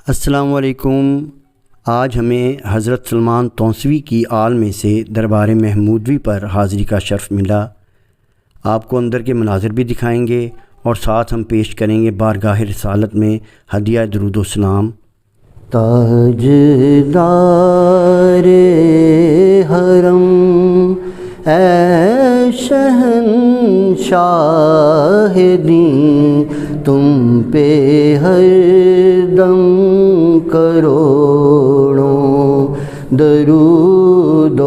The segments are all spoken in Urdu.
السلام علیکم۔ آج ہمیں حضرت سلمان توسوی کی آل میں سے دربار محمودوی پر حاضری کا شرف ملا۔ آپ کو اندر کے مناظر بھی دکھائیں گے اور ساتھ ہم پیش کریں گے بارگاہ رسالت میں ہدیہ درود و سلام۔ تاجدار حرم اے شہنشاہ دین، تم پہ ہر دم کروڑوں درود و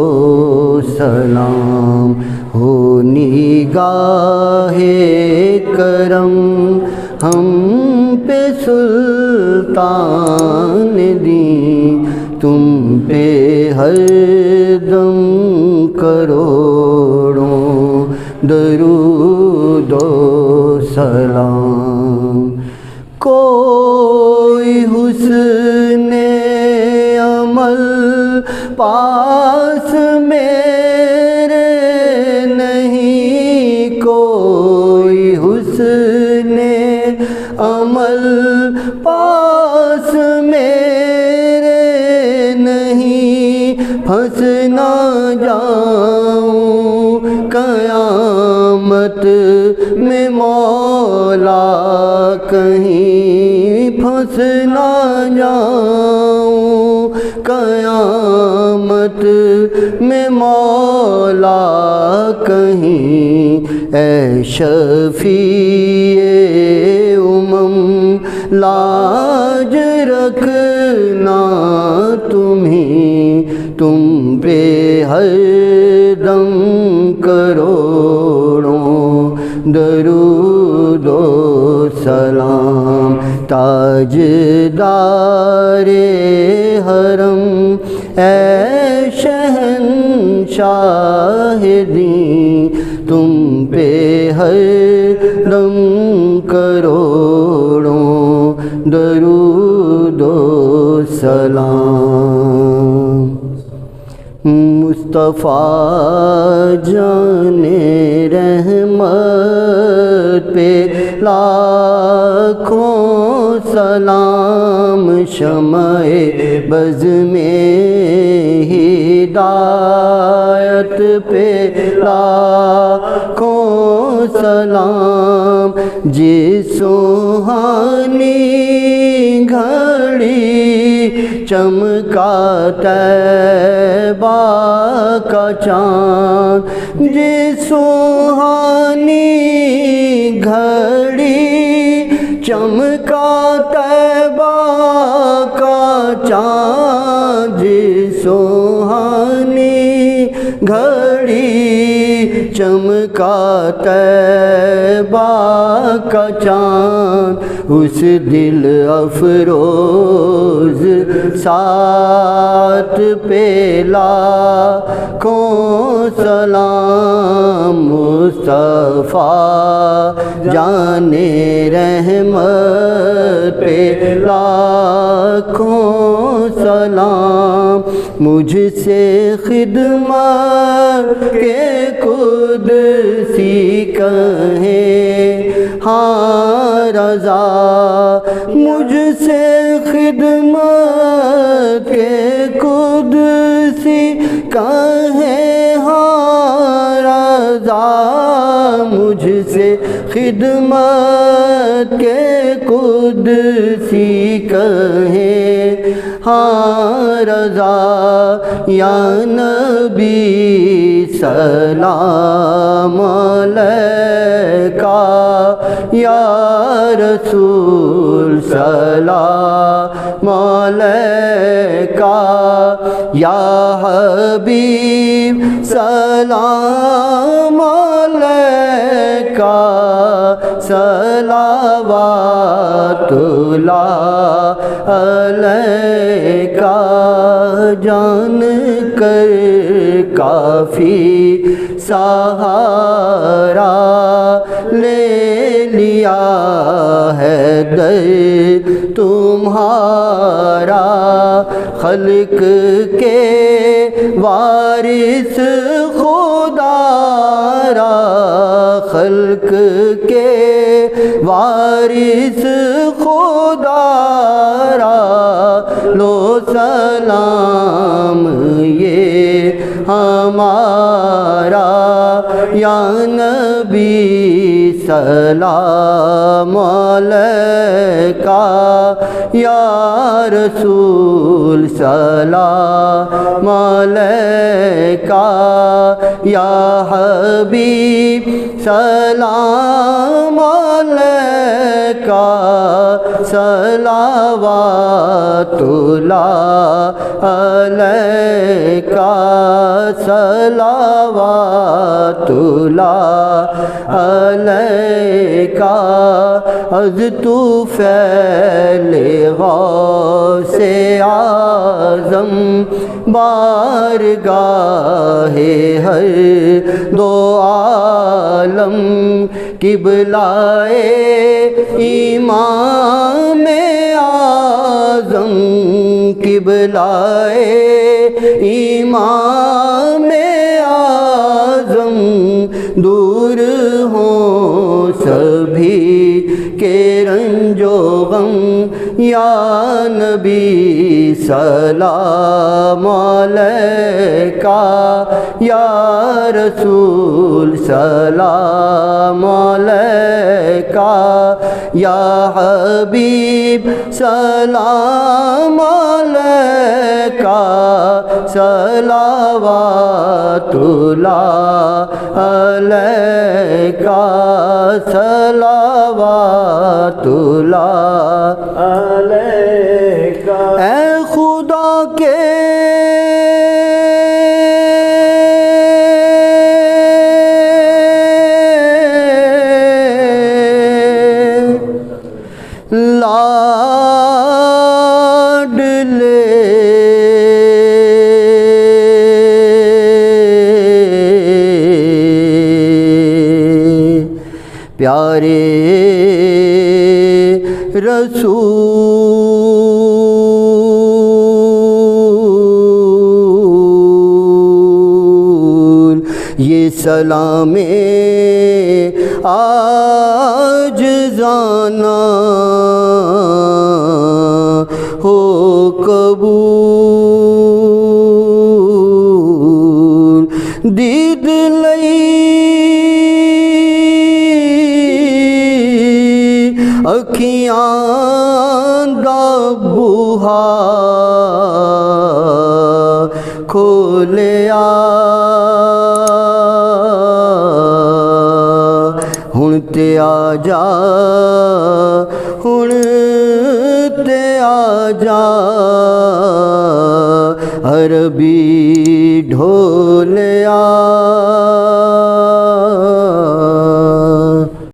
سلام ہو نگاہ کرم ہم پہ سلطان دین، تم پہ ہر دم کروڑوں درود و سلام۔ کوئی حسن عمل پاس میرے نہیں، کوئی حسن عمل پاس میرے نہیں، پھنس نہ جاؤں قیامت میں مولا کہیں، پھنس نہ جاؤں قیامت میں مولا کہیں، اے شفیع امم لاج رکھنا تمہیں، تم پہ ہر دم کروڑوں درود و سلام۔ تاجدار حرم اے شہنشاہ دین، تم پہ ہر دم کروڑوں درود و سلام۔ مصطفیٰ جان رحمت پہ لاکھوں سلام، شمع بز میں ہدایت پہ لاکھوں سلام، جس سوہانی گھڑی چمکا طیبہ کا چاند، جس سوہانی گھڑی چمکا طیبہ کا چاند، جس سوہانی گھڑی چمکا طیبہ کا چاند، اس دل افروز ساتھ پہ لاکھوں سلام، مصطفیٰ جان رحمت پہ لاکھوں سلام، مجھ سے خدمت کے قدسی کہیں ہاں رضا، مجھ سے خدمت کے قدسی کہیں ہاں رضا، مجھ سے خدمت کے قدسی کہیں ہاں رضا، یا نبی سلام علیکہ، یا رسول سلام علیکہ، یا حبیب سلام علیکہ، صلوات اللہ علیکہ، جان کر کافی سہارا لے لیا ہے در تمہارا، خلق کے وارث خدا را، خلق کے وارث خدا را، سلام یہ ہمارا یا نبی سلام علیکہ یا رسول سلام علیکہ یا حبیب سلام علیکہ صلوات اللہ علیکہ صلوات اللہ علیکہ از طفیل غوث اعظم بارگاہ ہر دو عالم قبلہ امام اعظم قبلہ امام اعظم دور ہوں سبھی کے رنج و غم یا نبی سلام علیکہ یا رسول سلام علیکہ یا حبیب سلام علیکہ صلوات اللہ علیکہ صلوات اللہ علیکہ اے خدا کے لاڈلے پیارے رسول یہ سلام عاجزانہ ہو قبول دید لئی اکھیاں دا بوہا کھولیا ہن تے آ جا ہن تے آ جا عربی ڈھولیا